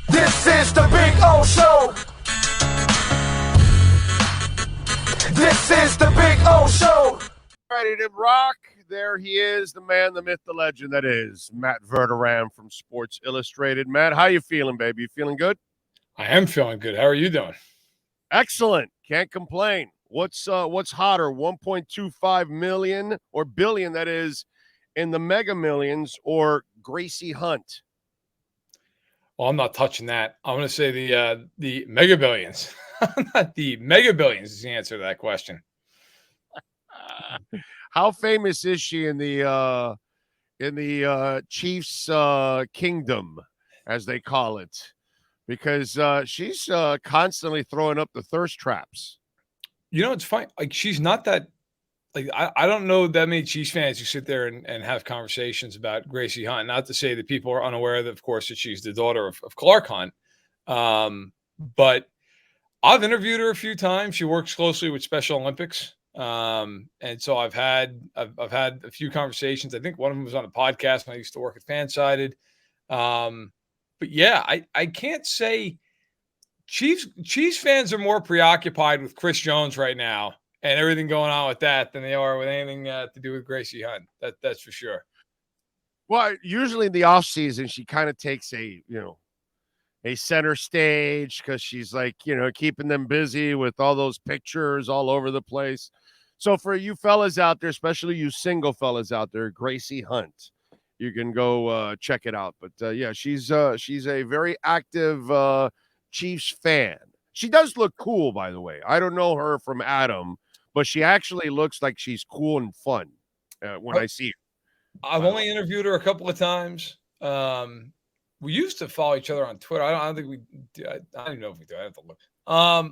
This is the Big O Show. This is the Big O Show. Ready to rock. There he is, the man, the myth, the legend. That is Matt Verderame from Sports Illustrated. Matt, how you feeling, baby? You feeling good? I am feeling good. How are you doing? Excellent. Can't complain. What's hotter, 1.25 million or billion, that is, in the Mega Millions, or Gracie Hunt? Well, I'm not touching that. I'm going to say the Mega Billions. Not the Mega Billions is the answer to that question. How famous is she in the Chiefs kingdom, as they call it? Because she's constantly throwing up the thirst traps. You know, it's fine. Like, she's not that. Like, I don't know that many Chiefs fans who sit there and have conversations about Gracie Hunt. Not to say that people are unaware that, of course, that she's the daughter of Clark Hunt. But I've interviewed her a few times. She works closely with Special Olympics. And so I've had a few conversations. I think one of them was on a podcast when I used to work at Fansided. But yeah, I can't say Chiefs fans are more preoccupied with Chris Jones right now and everything going on with that than they are with anything to do with Gracie Hunt. That's for sure. Well, usually in the offseason, she kind of takes a center stage because she's like, keeping them busy with all those pictures all over the place. So for you fellas out there, especially you single fellas out there, Gracie Hunt, you can go check it out. But yeah, she's a very active Chiefs fan. She does look cool, by the way. I don't know her from Adam, but she actually looks like she's cool and fun when I see her. I've only interviewed her a couple of times. We used to follow each other on Twitter. I don't think we do. I don't even know if we do. I have to look.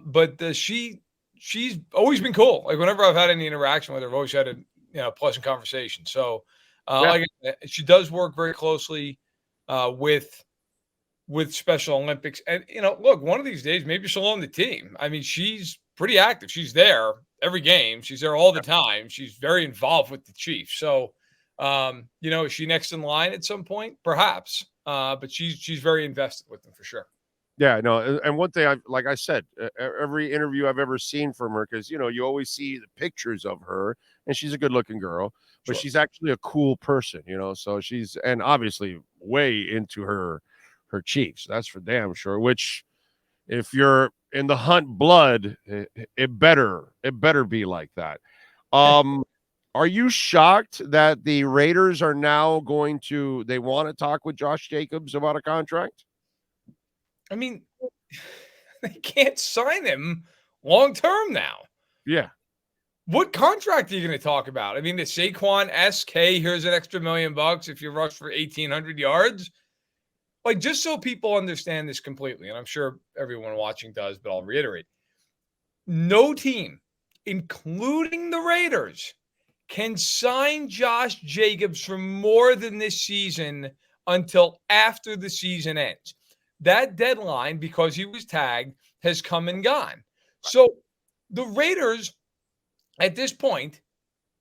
But she's always been cool. Like, whenever I've had any interaction with her, I've always had a pleasant conversation. So like I said, she does work very closely with Special Olympics. And look, one of these days maybe she'll own the team. I mean, she's pretty active. She's there every game. She's there all the time. She's very involved with the Chiefs. So is she next in line at some point? Perhaps. But she's very invested with them for sure. Yeah, no. And one thing, like I said, every interview I've ever seen from her, because, you always see the pictures of her, and she's a good looking girl, but she's actually a cool person, so and obviously way into her Chiefs. That's for damn sure, which if you're in the Hunt blood, it better be like that. Are you shocked that the Raiders are now they want to talk with Josh Jacobs about a contract? I mean, they can't sign him long term now. Yeah. What contract are you going to talk about? I mean, the Saquon-esque, hey, here's an extra $1 million if you rush for 1,800 yards. Like, just so people understand this completely, and I'm sure everyone watching does, but I'll reiterate. No team, including the Raiders, can sign Josh Jacobs for more than this season until after the season ends. That deadline, because he was tagged, has come and gone. So the Raiders, at this point,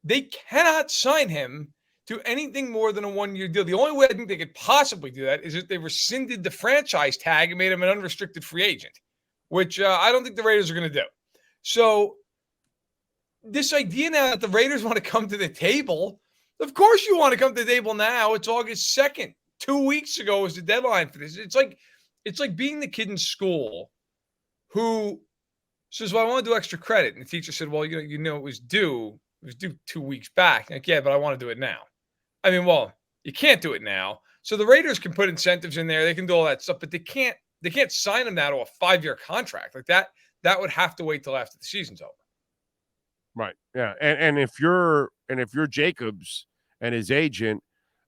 they cannot sign him to anything more than a one-year deal. The only way I think they could possibly do that is if they rescinded the franchise tag and made him an unrestricted free agent, which I don't think the Raiders are going to do. So this idea now that the Raiders want to come to the table, of course you want to come to the table now. It's August 2nd. 2 weeks ago was the deadline for this. It's like being the kid in school who says, well, I want to do extra credit. And the teacher said, well, it was due 2 weeks back. Like, yeah, but I want to do it now. I mean, well, you can't do it now. So the Raiders can put incentives in there. They can do all that stuff, but they can't sign him now to a 5-year contract. Like that would have to wait till after the season's over. Right. Yeah. And if you're Jacobs and his agent,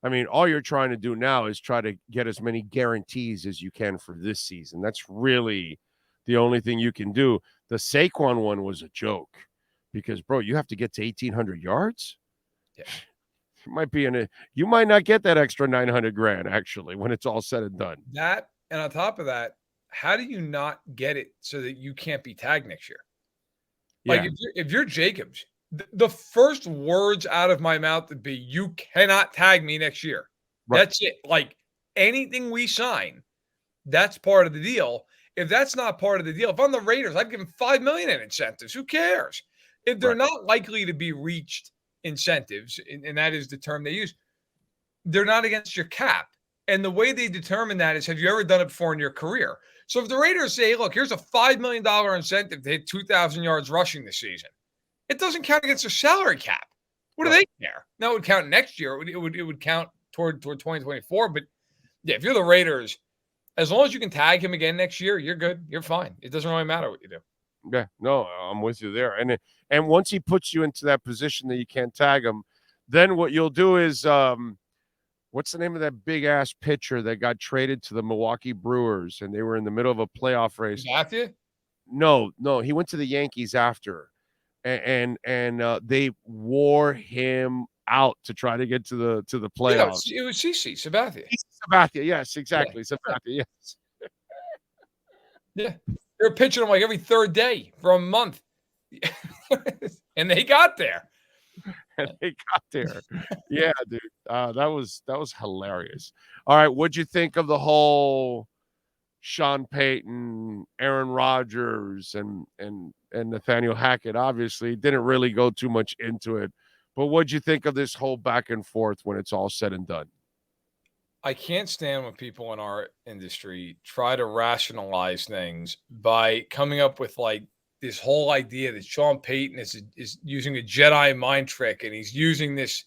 I mean, all you're trying to do now is try to get as many guarantees as you can for this season. That's really the only thing you can do. The Saquon one was a joke because, bro, you have to get to 1,800 yards. Yeah. You might not get that extra $900,000 actually when it's all said and done. That, and on top of that, how do you not get it so that you can't be tagged next year? Like, if you're Jacobs, the first words out of my mouth would be, you cannot tag me next year. Right. That's it. Like, anything we sign that's part of the deal. If that's not part of the deal, if I'm the Raiders, I'd give them $5 million in incentives. Who cares? If they're not likely to be reached incentives, and that is the term they use, they're not against your cap. And the way they determine that is, have you ever done it before in your career? So if the Raiders say, look, here's a $5 million incentive to hit 2,000 yards rushing this season, it doesn't count against their salary cap. What do they care? Now, it would count next year. It would count toward 2024. But yeah, if you're the Raiders, as long as you can tag him again next year, you're good. You're fine. It doesn't really matter what you do. Yeah, no, I'm with you there. And once he puts you into that position that you can't tag him, then what you'll do is what's the name of that big ass pitcher that got traded to the Milwaukee Brewers and they were in the middle of a playoff race? Matthew? No, he went to the Yankees after, and they wore him out to try to get to the playoffs. Yeah, it was CC Sabathia. Sabathia, yes, exactly. Yeah. Sabathia, yes. Yeah, they're pitching him like every third day for a month, and they got there. Yeah, dude. That was hilarious. All right, what'd you think of the whole Sean Payton, Aaron Rodgers, and Nathaniel Hackett? Obviously, didn't really go too much into it, but what'd you think of this whole back and forth when it's all said and done? I can't stand when people in our industry try to rationalize things by coming up with like this whole idea that Sean Payton is using a Jedi mind trick, and he's using this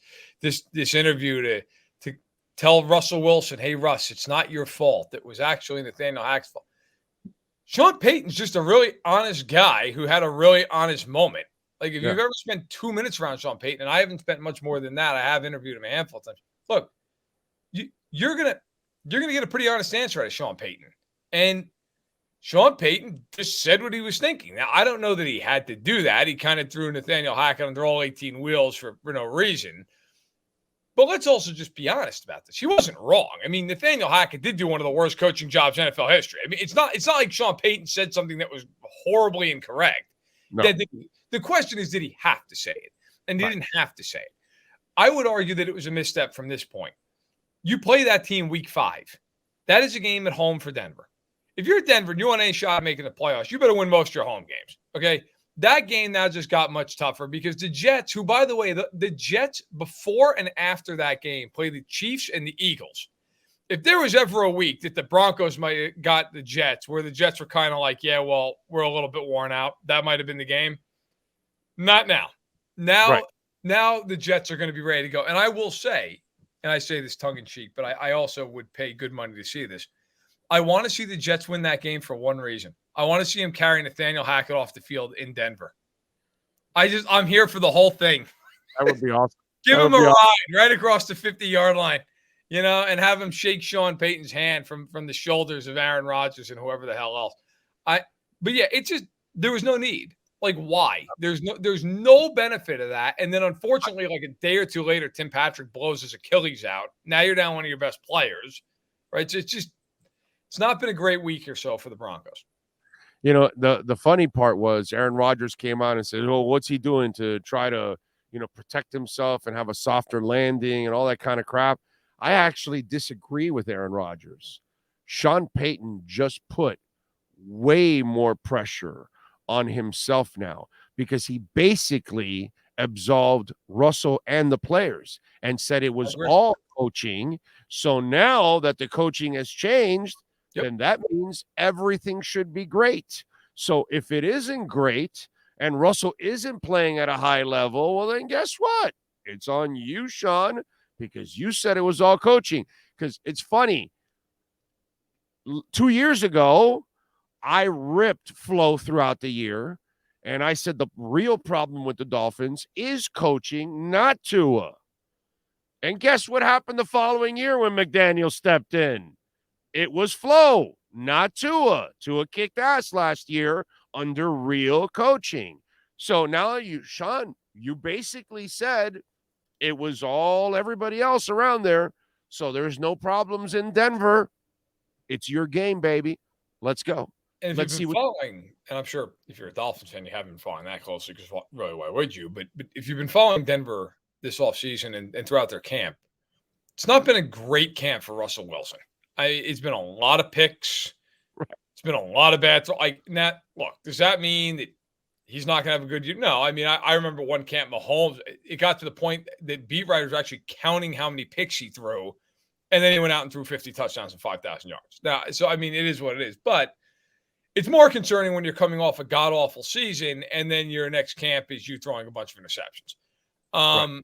interview to tell Russell Wilson, "Hey Russ, it's not your fault. It was actually Nathaniel Hackett's fault." Sean Payton's just a really honest guy who had a really honest moment. Like if you've ever spent 2 minutes around Sean Payton, and I haven't spent much more than that, I have interviewed him a handful of times. Look, you're gonna get a pretty honest answer out of Sean Payton, and Sean Payton just said what he was thinking. Now, I don't know that he had to do that. He kind of threw Nathaniel Hackett under all 18 wheels for no reason. But let's also just be honest about this. He wasn't wrong. I mean, Nathaniel Hackett did do one of the worst coaching jobs in NFL history. I mean, it's not like Sean Payton said something that was horribly incorrect. No. The question is, did he have to say it? And he didn't have to say it. I would argue that it was a misstep from this point. You play that team week 5. That is a game at home for Denver. If you're Denver and you want any shot at making the playoffs, you better win most of your home games. Okay. That game now just got much tougher because the Jets, who, by the way, the Jets before and after that game play the Chiefs and the Eagles. If there was ever a week that the Broncos might have got the Jets, where the Jets were kind of like, yeah, well, we're a little bit worn out, that might have been the game. Not now. Now the Jets are going to be ready to go. And I will say, and I say this tongue in cheek, but I also would pay good money to see this. I want to see the Jets win that game for one reason. I want to see him carry Nathaniel Hackett off the field in Denver. I'm here for the whole thing. That would be awesome. Give him a ride right across the 50-yard line, and have him shake Sean Payton's hand from the shoulders of Aaron Rodgers and whoever the hell else. But yeah, it's just there was no need. Like, why? There's no benefit of that. And then unfortunately, like a day or two later, Tim Patrick blows his Achilles out. Now you're down one of your best players, right? So it's not been a great week or so for the Broncos. The funny part was Aaron Rodgers came out and said, "Oh, what's he doing to try to, protect himself and have a softer landing and all that kind of crap?" I actually disagree with Aaron Rodgers. Sean Payton just put way more pressure on himself now because he basically absolved Russell and the players and said it was all coaching. So now that the coaching has changed, then that means everything should be great. So if it isn't great and Russell isn't playing at a high level, well, then guess what? It's on you, Sean, because you said it was all coaching. Because it's funny. 2 years ago, I ripped Flo throughout the year, and I said the real problem with the Dolphins is coaching, not Tua. And guess what happened the following year when McDaniel stepped in? It was Flo, not Tua. Tua kicked ass last year under real coaching. So now Sean, you basically said it was all everybody else around there. So there's no problems in Denver. It's your game, baby. Let's go. And if you've been following, and I'm sure if you're a Dolphins fan, you haven't been following that closely because really, why would you? But if you've been following Denver this offseason and throughout their camp, it's not been a great camp for Russell Wilson. It's been a lot of picks. It's been a lot of bad. Look, does that mean that he's not going to have a good year? No. I mean, I remember one camp, Mahomes, it got to the point that beat writers were actually counting how many picks he threw. And then he went out and threw 50 touchdowns and 5,000 yards. Now, so, I mean, it is what it is. But it's more concerning when you're coming off a god-awful season and then your next camp is you throwing a bunch of interceptions. Right.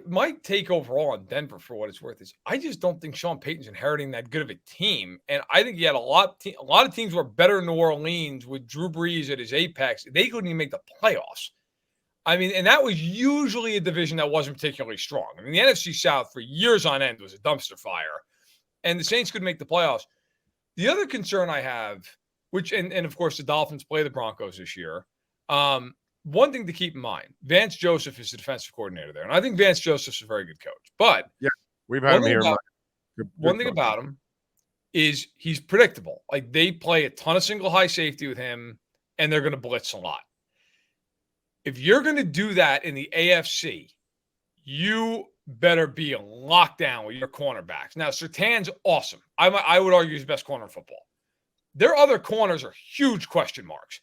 My take overall on Denver, for what it's worth, is I just don't think Sean Payton's inheriting that good of a team. And I think he had a lot of teams were better in New Orleans with Drew Brees at his apex. They couldn't even make the playoffs. I mean, and that was usually a division that wasn't particularly strong. I mean, the NFC South for years on end was a dumpster fire, and the Saints couldn't make the playoffs. The other concern I have, and of course the Dolphins play the Broncos this year. One thing to keep in mind, Vance Joseph is the defensive coordinator there. And I think Vance Joseph's a very good coach. But yeah, we've had him here. One thing about him is he's predictable. Like, they play a ton of single high safety with him, and they're going to blitz a lot. If you're going to do that in the AFC, you better be locked down with your cornerbacks. Now, Surtain's awesome. I would argue he's the best corner in football. Their other corners are huge question marks.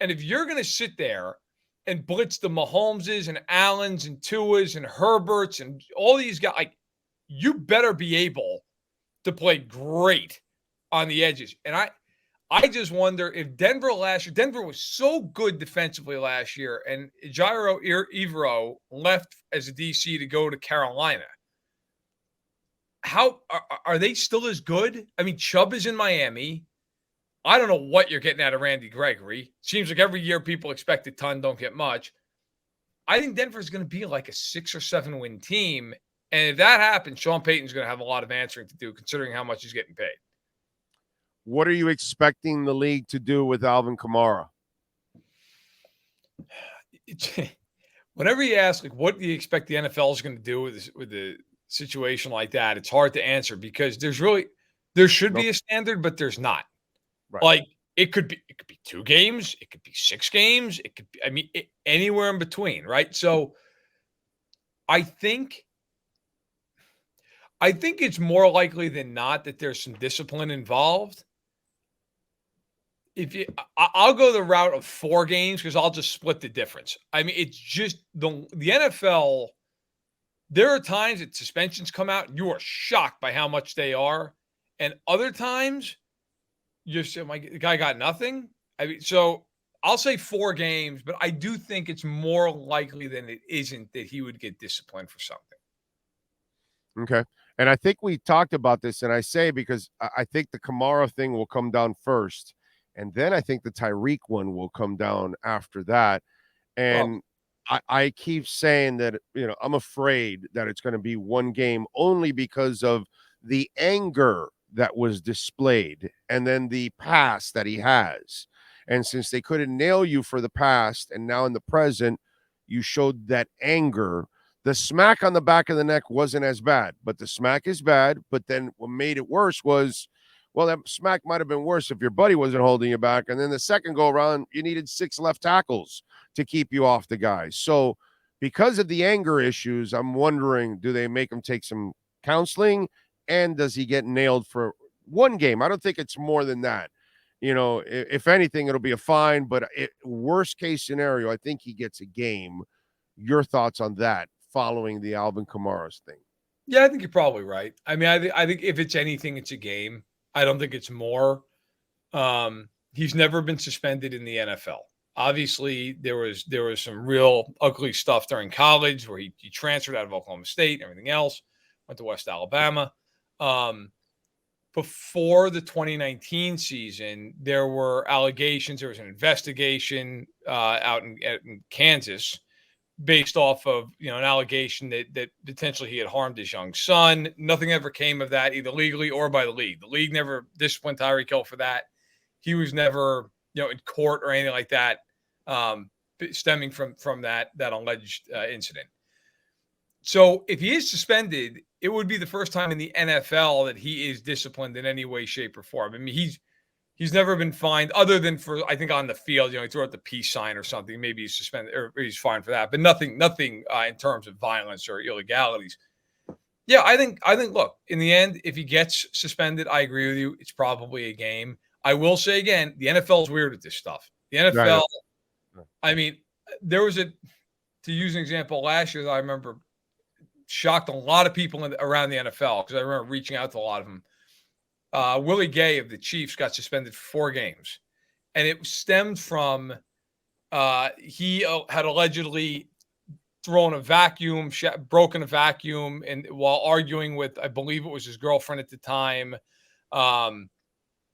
And if you're going to sit there and blitz the Mahomeses and Allens and Tuas and Herberts and all these guys, like, you better be able to play great on the edges. And I just wonder if Denver was so good defensively last year, and Jairo Evero left as a DC to go to Carolina. How are they still as good? I mean, Chubb is in Miami. I don't know what you're getting out of Randy Gregory. Seems like every year people expect a ton, don't get much. I think Denver's going to be like a 6 or 7 win team. And if that happens, Sean Payton's going to have a lot of answering to do, considering how much he's getting paid. What are you expecting the league to do with Alvin Kamara? Whenever you ask, like, what do you expect the NFL is going to do with the situation like that, it's hard to answer because there should be a standard, but there's not. Right. Like, it could be 2 games, it could be 6 games, it could be, anywhere in between, right? So I think it's more likely than not that there's some discipline involved. I'll go the route of 4 games because I'll just split the difference. I mean, it's just the NFL. There are times that suspensions come out and you are shocked by how much they are, and other times you're saying, the guy got nothing. I mean, so I'll say 4 games, but I do think it's more likely than it isn't that he would get disciplined for something. Okay. And I think we talked about this, and I say because I think the Kamara thing will come down first, and then I think the Tyreek one will come down after that. And I keep saying that, I'm afraid that it's going to be 1 game only because of the anger that was displayed and then the past that he has. And since they couldn't nail you for the past and now in the present, you showed that anger. The smack on the back of the neck wasn't as bad, but the smack is bad. But then what made it worse was, well, that smack might have been worse if your buddy wasn't holding you back. And then the second go around, you needed 6 left tackles to keep you off the guys. So because of the anger issues, I'm wondering, do they make him take some counseling? And does he get nailed for 1 game? I don't think it's more than that. If anything, it'll be a fine. But worst case scenario, I think he gets a game. Your thoughts on that following the Alvin Kamara's thing? Yeah, I think you're probably right. I mean, I think if it's anything, it's a game. I don't think it's more. He's never been suspended in the NFL. Obviously, there was some real ugly stuff during college where he transferred out of Oklahoma State and everything else, went to West Alabama. Before the 2019 season, there were allegations. There was an investigation out in Kansas based off of an allegation that potentially he had harmed his young son. Nothing ever came of that, either legally or by the league. The league never disciplined Tyreek Hill for that. He was never in court or anything like that, stemming from that alleged incident. So if he is suspended, it would be the first time in the NFL that he is disciplined in any way, shape, or form. I mean, he's never been fined other than for, I think, on the field, he threw out the peace sign or something. Maybe he's suspended or he's fined for that, but nothing in terms of violence or illegalities. Yeah, I think. Look, in the end, if he gets suspended, I agree with you. It's probably a game. I will say again, the NFL is weird at this stuff. The NFL. I mean, there was to use an example last year that I remember shocked a lot of people around the NFL because I remember reaching out to a lot of them. Willie Gay of the Chiefs got suspended for 4 games, and it stemmed from he had allegedly thrown a vacuum, broken a vacuum, and while arguing with, I believe it was his girlfriend at the time,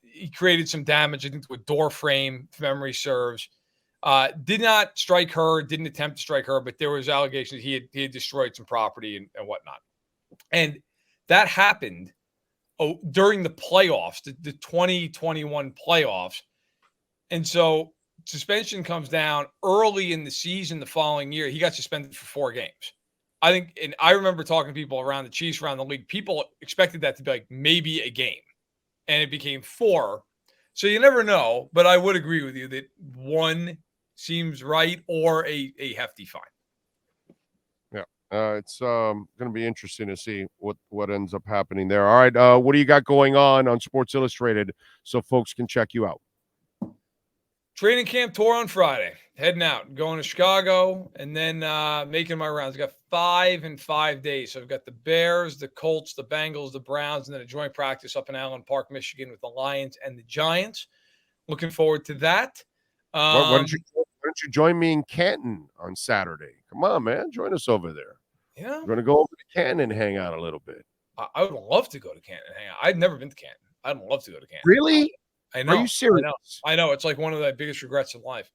he created some damage, I think, to a door frame, if memory serves. Did not strike her, didn't attempt to strike her, but there was allegations he had destroyed some property and whatnot. And that happened during the playoffs, the 2021 playoffs. And so suspension comes down early in the season the following year. He got suspended for 4 games. I think, and I remember talking to people around the Chiefs, around the league, people expected that to be like maybe a game, and it became 4. So you never know, but I would agree with you that 1 seems right, or a hefty fine. Yeah, it's going to be interesting to see what ends up happening there. All right, what do you got going on Sports Illustrated so folks can check you out? Training camp tour on Friday. Heading out, going to Chicago, and then making my rounds. I got 5 in 5 days. So I've got the Bears, the Colts, the Bengals, the Browns, and then a joint practice up in Allen Park, Michigan, with the Lions and the Giants. Looking forward to that. Why don't you join me in Canton on Saturday? Come on, man, join us over there. Yeah, we're gonna go over to Canton and hang out a little bit. I would love to go to Canton and hang out. I've never been to Canton. I'd love to go to Canton. Really? I know. Are you serious? I know. It's like one of the biggest regrets in life.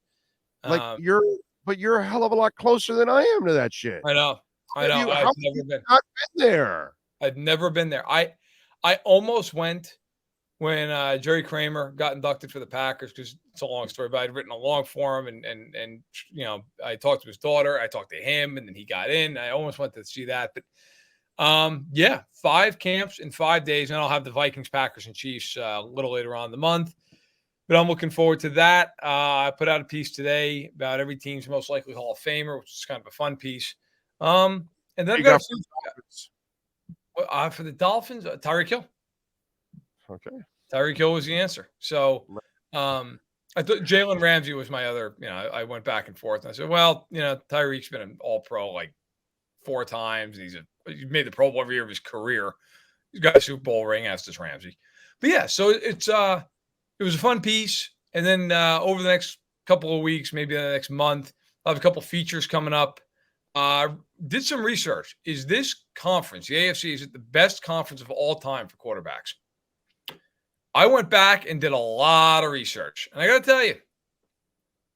Like you're a hell of a lot closer than I am to that shit. I know. I've never been. Not been there. I've never been there. I almost went when Jerry Kramer got inducted for the Packers, because it's a long story, but I'd written a long form and you know, I talked to his daughter, I talked to him, and then he got in. I almost went to see that, but yeah, 5 camps in 5 days, and I'll have the Vikings, Packers, and Chiefs a little later on in the month. But I'm looking forward to that. I put out a piece today about every team's most likely Hall of Famer, which is kind of a fun piece. And then I've got for the Dolphins, Tyreek Hill. Okay. Tyreek Hill was the answer. So I thought Jalen Ramsey was my other, you know, I went back and forth. And I said, well, you know, Tyreek's been an all-pro like 4 times. He's made the Pro Bowl every year of his career. He's got a Super Bowl ring, as does Ramsey. But yeah, so it was a fun piece. And then over the next couple of weeks, maybe the next month, I'll have a couple features coming up. Did some research. Is this conference, the AFC, is it the best conference of all time for quarterbacks? I went back and did a lot of research. And I got to tell you,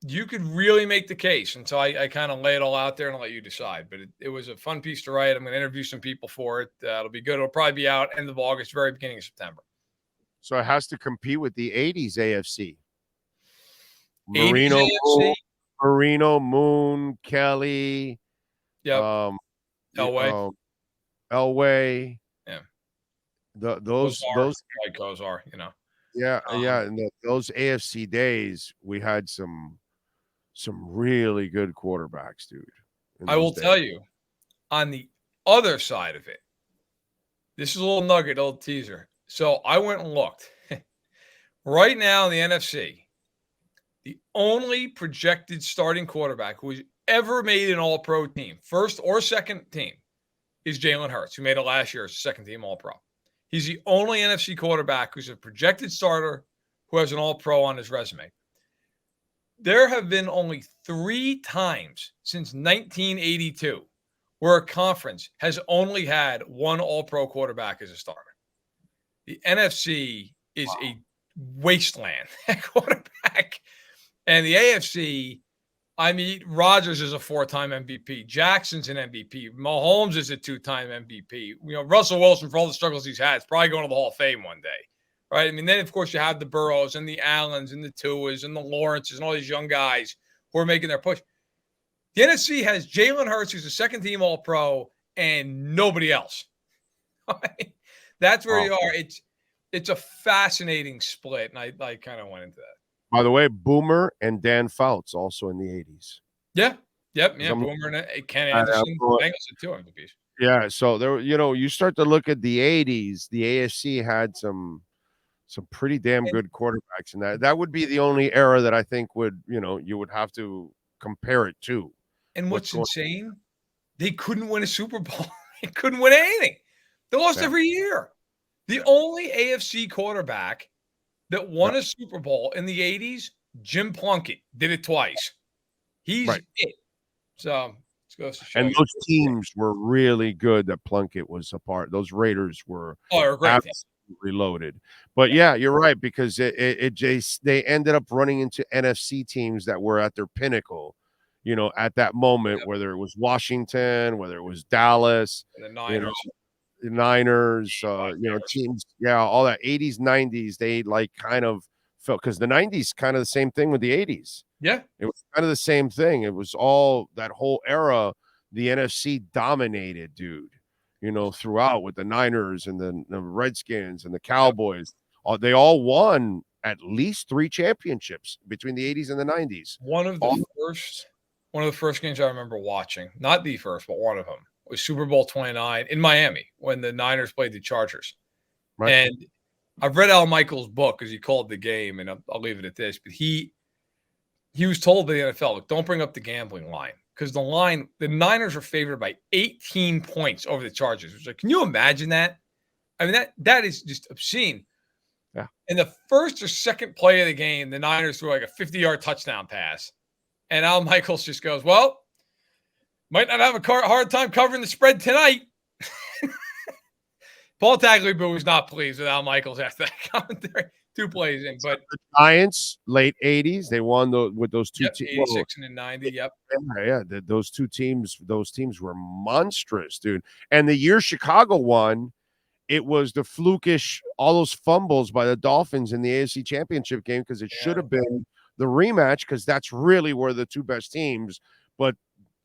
you could really make the case. And so I kind of lay it all out there and I'll let you decide. But it was a fun piece to write. I'm going to interview some people for it. It'll be good. It'll probably be out end of August, very beginning of September. So it has to compete with the 80s AFC. 80s AFC? Marino, Moon, Kelly. Yep. Elway. Elway. Yeah. Those Icos are, you know. Yeah, and those AFC days, we had some really good quarterbacks, dude. I will tell you, on the other side of it, this is a little nugget, a little teaser. So I went and looked. Right now in the NFC, the only projected starting quarterback who has ever made an all-pro team, first or second team, is Jalen Hurts, who made it last year as a second-team all-pro. He's the only NFC quarterback who's a projected starter who has an all-pro on his resume. There have been only 3 times since 1982 where a conference has only had one all-pro quarterback as a starter. The NFC is a wasteland at quarterback. And the AFC, I mean, Rodgers is a 4-time MVP. Jackson's an MVP. Mahomes is a 2-time MVP. You know, Russell Wilson, for all the struggles he's had, is probably going to the Hall of Fame one day. Right? I mean, then, of course, you have the Burrows and the Allens and the Tuas and the Lawrences and all these young guys who are making their push. The NFC has Jalen Hurts, who's a second-team All-Pro, and nobody else. That's where you are. It's a fascinating split, and I kind of went into that. By the way, Boomer and Dan Fouts also in the 80s. Yeah. Yep. Yeah. Boomer and Ken Anderson. Bengals had 2 MVPs. Yeah, so there, you start to look at the 80s, the AFC had some pretty damn And, good quarterbacks, and that would be the only era that I think would, you would have to compare it to and what's what's going. insane, they couldn't win a Super Bowl. They couldn't win anything. They lost Yeah, every year. The yeah, only AFC quarterback that yeah, won a Super Bowl in the 80s, Jim Plunkett, did it twice. He's right. it. So this goes to show And you. those teams were really good that Plunkett was a part. Those Raiders were Oh, they're a great team. absolutely loaded. But Yeah. yeah, you're right, because they ended up running into NFC teams that were at their pinnacle, at that moment, Yep. whether it was Washington, whether it was Dallas, And the you know, Niners. the Niners, Bears. teams, yeah, all that 80s, 90s, they like kind of felt, because the 90s kind of the same thing with the 80s. Yeah. It was kind of the same thing. It was all that whole era. The NFC dominated, dude, throughout, with the Niners and the Redskins and the Yep. Cowboys. They all won at least 3 championships between the 80s and the 90s. One of the first games I remember watching, not the first, but one of them, was Super Bowl 29 in Miami when the Niners played the Chargers. Right? And I've read Al Michaels' book because he called the game, and I'll leave it at this. But he was told by the NFL, look, don't bring up the gambling line, because the Niners were favored by 18 points over the Chargers. It was like, can you imagine that? I mean, that is just obscene. Yeah. In the first or second play of the game, the Niners threw like a 50-yard touchdown pass. And Al Michaels just goes, well, might not have a hard time covering the spread tonight. Paul Tagliabue was not pleased with Al Michaels after that commentary. 2 plays in, but the Giants, late 80s, they won with those two teams. 86 and 90, yep. Yeah, those teams were monstrous, dude. And the year Chicago won, it was the flukish, all those fumbles by the Dolphins in the AFC Championship game, because it should have been the rematch, because that's really where the two best teams. But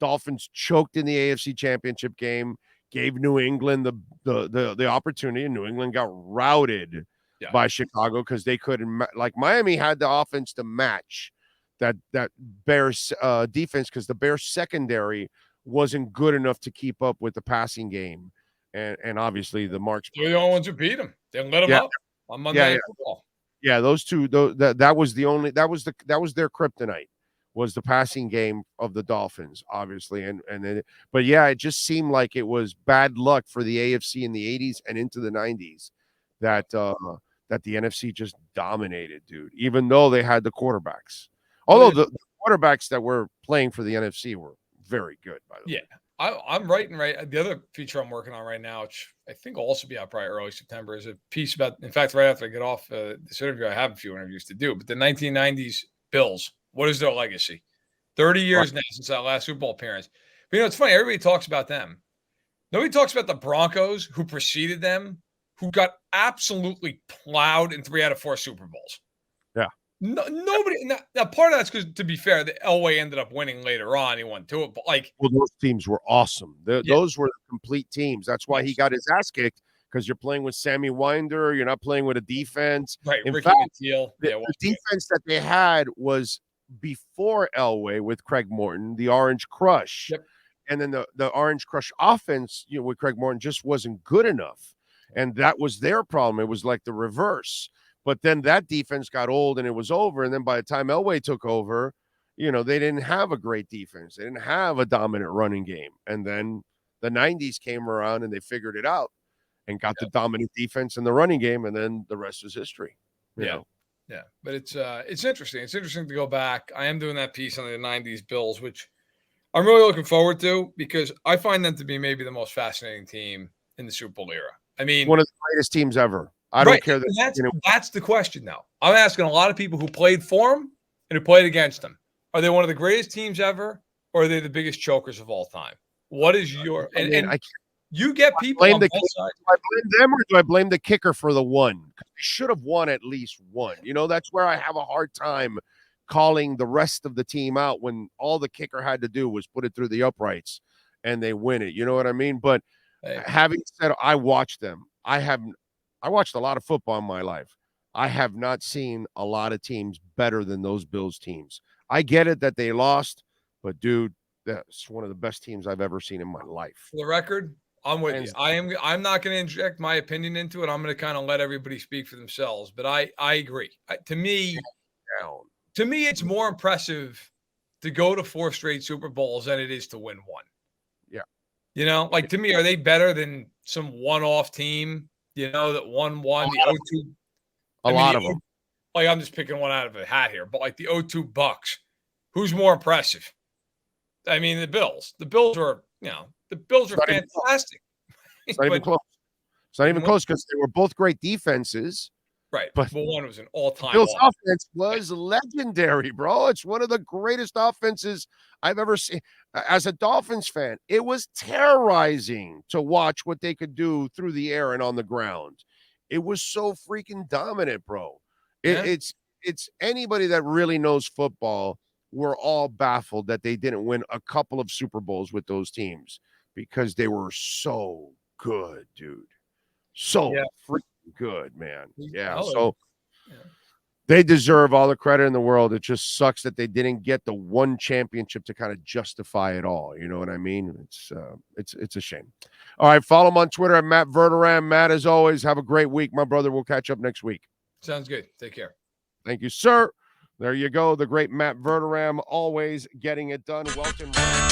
Dolphins choked in the AFC Championship game, gave New England the opportunity, and New England got routed by Chicago because they couldn't. Like, Miami had the offense to match that Bears defense, because the Bears secondary wasn't good enough to keep up with the passing game. And obviously the Marks. They're the only ones who beat them. They let them up on Monday Night Football. Yeah, those two. That was their kryptonite, was the passing game of the Dolphins, obviously. But yeah, it just seemed like it was bad luck for the AFC in the 80s and into the 90s that the NFC just dominated, dude. Even though they had the quarterbacks, although the quarterbacks that were playing for the NFC were very good, by the way. I'm writing the other feature I'm working on right now, which I think will also be out probably early September, is a piece about, in fact, right after I get off this interview, I have a few interviews to do, but the 1990s Bills, what is their legacy? 30 years now since that last Super Bowl appearance. But it's funny, everybody talks about them. Nobody talks about the Broncos, who preceded them, who got absolutely plowed in 3 out of 4 Super Bowls. Yeah. No, nobody. Now, part of that's because, to be fair, the Elway ended up winning later on. He won 2, but those teams were awesome. Those were the complete teams. That's why he got his ass kicked, because you're playing with Sammy Winder. You're not playing with a defense. Right. In Ricky fact, McNeil. the defense that they had was before Elway with Craig Morton, the Orange Crush. Yep. And then the Orange Crush offense, with Craig Morton, just wasn't good enough. And that was their problem. It was like the reverse. But then that defense got old and it was over. And then by the time Elway took over, they didn't have a great defense. They didn't have a dominant running game. And then the 90s came around and they figured it out and got the dominant defense in the running game. And then the rest is history. You know? Yeah. But it's interesting. It's interesting to go back. I am doing that piece on the 90s Bills, which I'm really looking forward to, because I find them to be maybe the most fascinating team in the Super Bowl era. I mean, one of the greatest teams ever. I don't care that that's the question now. I'm asking a lot of people who played for them and who played against them. Are they one of the greatest teams ever, or are they the biggest chokers of all time? What is your you get people on both sides. Do I blame them, or do I blame the kicker for the one? Because they should have won at least one. That's where I have a hard time calling the rest of the team out, when all the kicker had to do was put it through the uprights and they win it. You know what I mean? But having said, I watched them. I watched a lot of football in my life. I have not seen a lot of teams better than those Bills teams. I get it that they lost, but dude, that's one of the best teams I've ever seen in my life. For the record, I'm with And you. I'm not going to inject my opinion into it. I'm going to kind of let everybody speak for themselves. But I agree. To me, it's more impressive to go to 4 straight Super Bowls than it is to win one. Yeah. You know, like to me, are they better than some one-off team? You know, that won the 0-2. A lot of them. Like I'm just picking one out of a hat here, but like the 0-2 Bucks, who's more impressive? I mean, the Bills. The Bills are, the Bills are fantastic. It's not even close. It's not even close because they were both great defenses. Right. But one was an all-time. Bills' offense was legendary, bro. It's one of the greatest offenses I've ever seen. As a Dolphins fan, it was terrorizing to watch what they could do through the air and on the ground. It was so freaking dominant, bro. It's anybody that really knows football, we're all baffled that they didn't win a couple of Super Bowls with those teams because they were so good, dude. So freaking good, man. Yeah. So they deserve all the credit in the world. It just sucks that they didn't get the one championship to kind of justify it all. You know what I mean? It's a shame. All right. Follow him on Twitter at Matt Verderame. Matt, as always, have a great week, my brother. We'll catch up next week. Sounds good. Take care. Thank you, sir. There you go. The great Matt Verderame, always getting it done. Welt Rheaume.